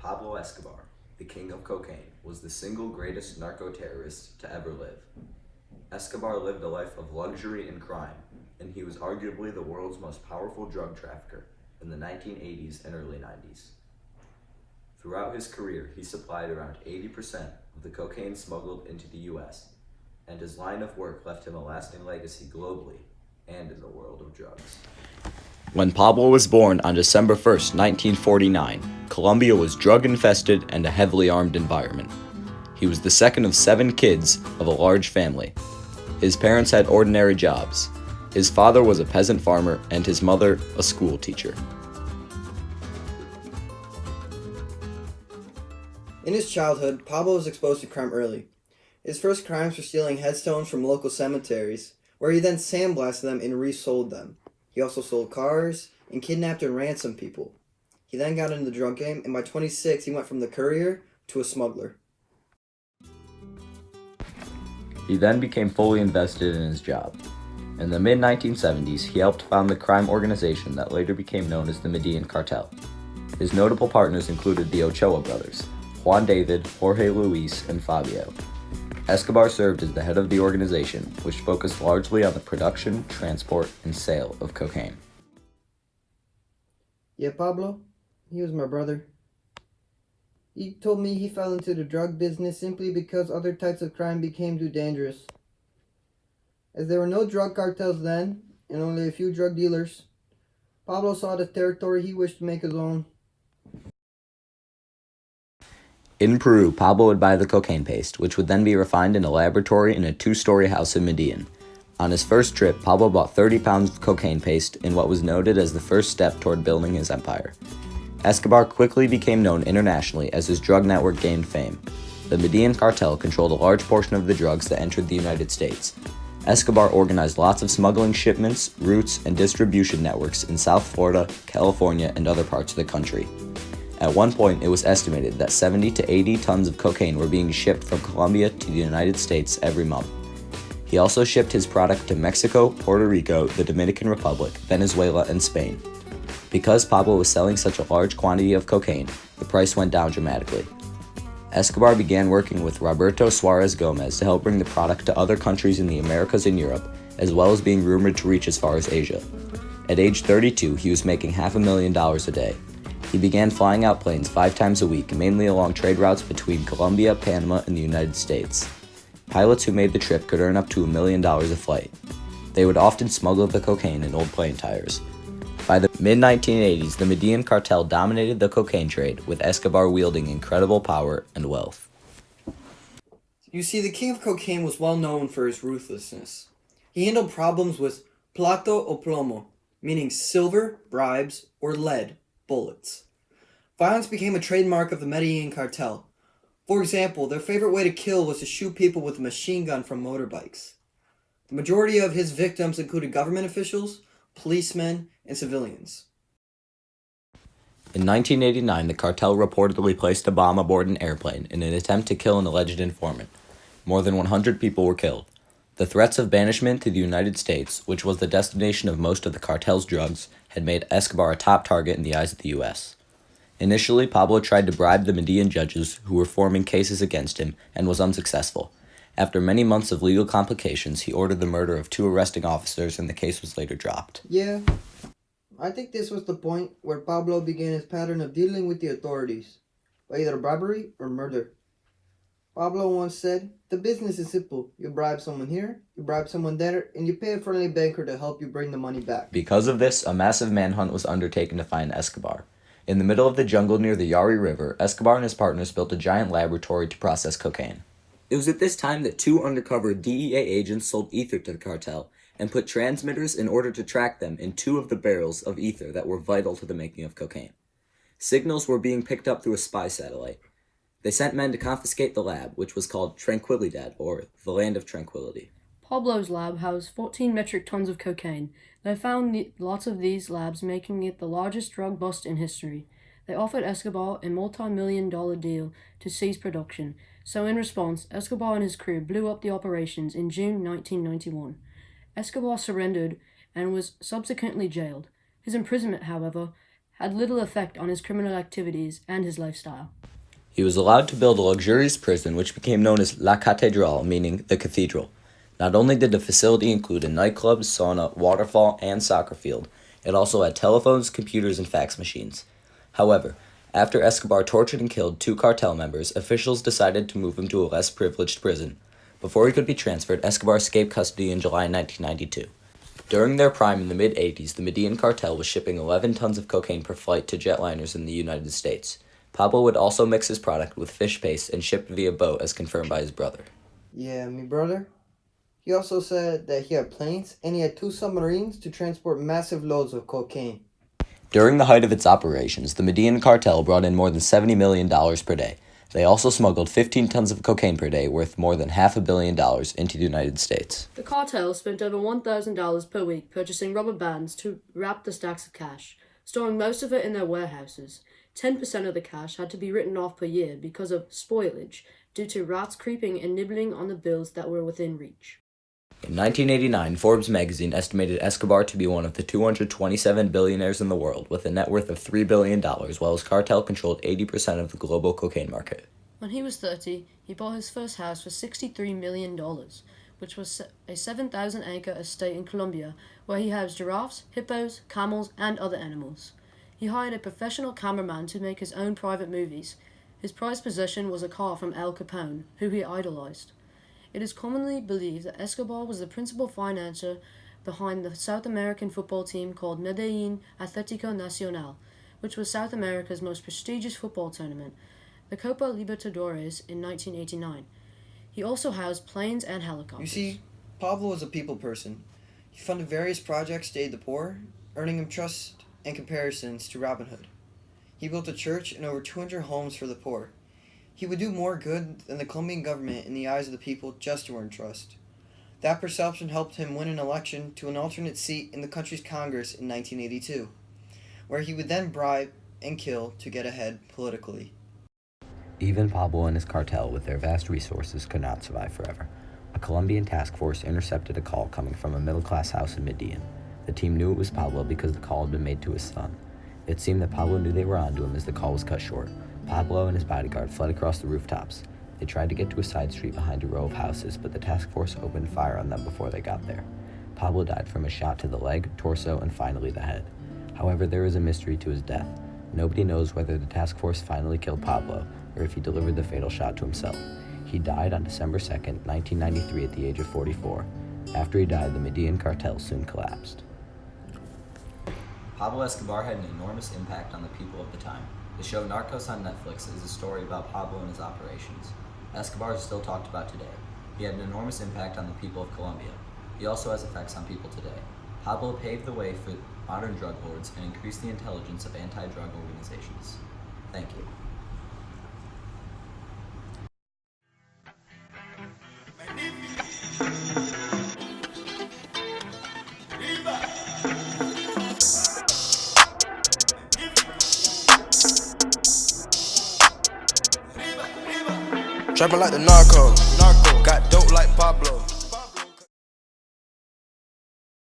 Pablo Escobar, the king of cocaine, was the single greatest narco-terrorist to ever live. Escobar lived a life of luxury and crime, and he was arguably the world's most powerful drug trafficker in the 1980s and early 90s. Throughout his career, he supplied around 80% of the cocaine smuggled into the US, and his line of work left him a lasting legacy globally and in the world of drugs. When Pablo was born on December 1st, 1949, Colombia was drug-infested and a heavily armed environment. He was the second of 7 kids of a large family. His parents had ordinary jobs. His father was a peasant farmer and his mother a school teacher. In his childhood, Pablo was exposed to crime early. His first crimes were stealing headstones from local cemeteries, where he then sandblasted them and resold them. He also sold cars and kidnapped and ransomed people. He then got into the drug game, and by 26, he went from the courier to a smuggler. He then became fully invested in his job. In the mid-1970s, he helped found the crime organization that later became known as the Medellin Cartel. His notable partners included the Ochoa brothers, Juan David, Jorge Luis, and Fabio. Escobar served as the head of the organization, which focused largely on the production, transport, and sale of cocaine. Yeah, Pablo, he was my brother. He told me he fell into the drug business simply because other types of crime became too dangerous. As there were no drug cartels then, and only a few drug dealers, Pablo saw the territory he wished to make his own. In Peru, Pablo would buy the cocaine paste, which would then be refined in a laboratory in a 2-story house in Medellin. On his first trip, Pablo bought 30 pounds of cocaine paste in what was noted as the first step toward building his empire. Escobar quickly became known internationally as his drug network gained fame. The Medellin cartel controlled a large portion of the drugs that entered the United States. Escobar organized lots of smuggling shipments, routes, and distribution networks in South Florida, California, and other parts of the country. At one point, it was estimated that 70 to 80 tons of cocaine were being shipped from Colombia to the United States every month. He also shipped his product to Mexico, Puerto Rico, the Dominican Republic, Venezuela, and Spain. Because Pablo was selling such a large quantity of cocaine, the price went down dramatically. Escobar began working with Roberto Suarez Gomez to help bring the product to other countries in the Americas and Europe, as well as being rumored to reach as far as Asia. At age 32, he was making $500,000 a day. He began flying out planes 5 times a week, mainly along trade routes between Colombia, Panama, and the United States. Pilots who made the trip could earn up to $1 million a flight. They would often smuggle the cocaine in old plane tires. By the mid-1980s, the Medellin cartel dominated the cocaine trade, with Escobar wielding incredible power and wealth. You see, the king of cocaine was well known for his ruthlessness. He handled problems with plato o plomo, meaning silver, bribes, or lead, bullets. Violence became a trademark of the Medellin cartel. For example, their favorite way to kill was to shoot people with a machine gun from motorbikes. The majority of his victims included government officials, policemen, and civilians. In 1989, the cartel reportedly placed a bomb aboard an airplane in an attempt to kill an alleged informant. More than 100 people were killed. The threats of banishment to the United States, which was the destination of most of the cartel's drugs, had made Escobar a top target in the eyes of the U.S. Initially, Pablo tried to bribe the Medellin judges who were forming cases against him and was unsuccessful. After many months of legal complications, he ordered the murder of 2 arresting officers and the case was later dropped. Yeah, I think this was the point where Pablo began his pattern of dealing with the authorities, by either bribery or murder. Pablo once said, "The business is simple. You bribe someone here, you bribe someone there, and you pay a friendly banker to help you bring the money back." Because of this, a massive manhunt was undertaken to find Escobar. In the middle of the jungle near the Yari River, Escobar and his partners built a giant laboratory to process cocaine. It was at this time that 2 undercover DEA agents sold ether to the cartel and put transmitters in order to track them in 2 of the barrels of ether that were vital to the making of cocaine. Signals were being picked up through a spy satellite. They sent men to confiscate the lab, which was called Tranquilidad, or the Land of Tranquility. Pablo's lab housed 14 metric tons of cocaine. They found lots of these labs, making it the largest drug bust in history. They offered Escobar a multi-million-dollar deal to cease production, so in response, Escobar and his crew blew up the operations in June 1991. Escobar surrendered and was subsequently jailed. His imprisonment, however, had little effect on his criminal activities and his lifestyle. He was allowed to build a luxurious prison which became known as La Catedral, meaning the cathedral. Not only did the facility include a nightclub, sauna, waterfall, and soccer field, it also had telephones, computers, and fax machines. However, after Escobar tortured and killed 2 cartel members, officials decided to move him to a less privileged prison. Before he could be transferred, Escobar escaped custody in July 1992. During their prime in the mid-80s, the Medellin cartel was shipping 11 tons of cocaine per flight to jetliners in the United States. Pablo would also mix his product with fish paste and ship via boat, as confirmed by his brother. Yeah, me brother. He also said that he had planes and he had 2 submarines to transport massive loads of cocaine. During the height of its operations, the Medellin cartel brought in more than $70 million per day. They also smuggled 15 tons of cocaine per day, worth more than $500 million, into the United States. The cartel spent over $1,000 per week purchasing rubber bands to wrap the stacks of cash, storing most of it in their warehouses. 10% of the cash had to be written off per year because of spoilage, due to rats creeping and nibbling on the bills that were within reach. In 1989, Forbes magazine estimated Escobar to be one of the 227 billionaires in the world, with a net worth of $3 billion, while his cartel controlled 80% of the global cocaine market. When he was 30, he bought his first house for $63 million, which was a 7,000-acre estate in Colombia, where he housed giraffes, hippos, camels, and other animals. He hired a professional cameraman to make his own private movies. His prized possession was a car from Al Capone, who he idolized. It is commonly believed that Escobar was the principal financier behind the South American football team called Medellin Atlético Nacional, which was South America's most prestigious football tournament, the Copa Libertadores, in 1989. He also housed planes and helicopters. You see, Pablo was a people person. He funded various projects to aid the poor, earning him trust and comparisons to Robin Hood. He built a church and over 200 homes for the poor. He would do more good than the Colombian government in the eyes of the people just to earn trust. That perception helped him win an election to an alternate seat in the country's Congress in 1982, where he would then bribe and kill to get ahead politically. Even Pablo and his cartel, with their vast resources, could not survive forever. A Colombian task force intercepted a call coming from a middle-class house in Medellin. The team knew it was Pablo because the call had been made to his son. It seemed that Pablo knew they were onto him as the call was cut short. Pablo and his bodyguard fled across the rooftops. They tried to get to a side street behind a row of houses, but the task force opened fire on them before they got there. Pablo died from a shot to the leg, torso, and finally the head. However, there is a mystery to his death. Nobody knows whether the task force finally killed Pablo, or if he delivered the fatal shot to himself. He died on December 2nd, 1993 at the age of 44. After he died, the Medellin cartel soon collapsed. Pablo Escobar had an enormous impact on the people of the time. The show Narcos on Netflix is a story about Pablo and his operations. Escobar is still talked about today. He had an enormous impact on the people of Colombia. He also has effects on people today. Pablo paved the way for modern drug lords and increased the intelligence of anti-drug organizations. Thank you. Trapping like the narco. Got dope like Pablo.